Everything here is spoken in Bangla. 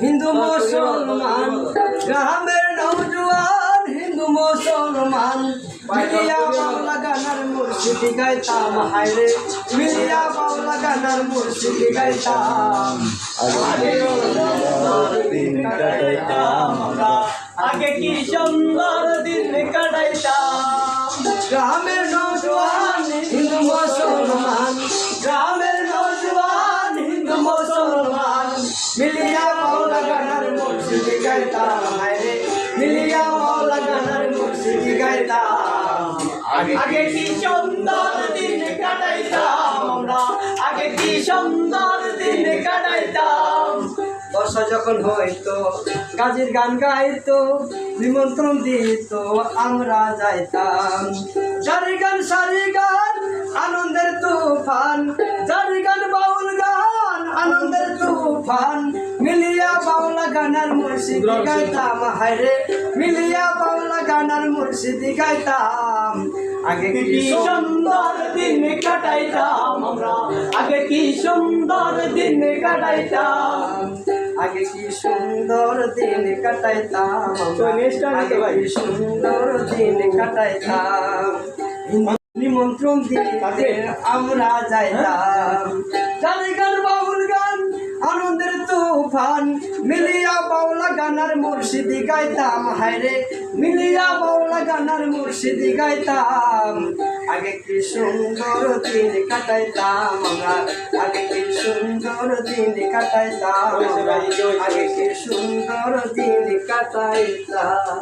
হিন্দু মুসলমান গ্রামের নওজোয়ান হিন্দু মুসলমান মিলিয়া বাউলা গানার মুর্শিদি গাইতাম হায়রে মিলিয়া বাউলা গানার মুর্শিদি গাইতাম আগে কি সুন্দর দিন কাটাইতাম গ্রামের নওজোয়ান হিন্দু মুসলমান গ্রামের নওজোয়ান হিন্দু মুসলমান মিলিয়া বাউলা গানার মুর্শিদি গাইতাম হায়রে মিলিয়া বাউলা গানার মুর্শিদি গাইতাম আগে কি সুন্দর দিন কাটাইতাম আমরা আগে কি সুন্দর দিন কাটাইতাম বর্ষা যখন হইতো গাজীর গান গাইতো নিমন্ত্রণ দিত আমরা যাইতাম জারি গান আনন্দের তুফান জারি গান বাউল গান আনন্দের তুফান মিলিয়া বাউলা গানার মুর্শিদি গাইতাম হায়রে মিলিয়া বাউলা গানার মুর্শিদি গাইতাম আগে কি সুন্দর দিন কাটাইতাম আমরা আগে কি সুন্দর দিন কাটাইতাম আগে কি সুন্দর দিন কাটাইতাম আগে কি সুন্দর দিন কাটাইতাম নিমন্ত্রণ দিতে আমরা যাইতাম জারি গান বাউল গান আনন্দের তুফান মিলিয়া বাউলা গানার মুর্শিদি গাইতাম হায়রে মিলিয়া বাউলা গানার মুর্শিদি গাইতাম আগে কি সুন্দর দিন কাটাইতাম আমরা আগে কি সুন্দর দিন কাটাইতাম আগে কি সুন্দর দিন কাটাইতাম।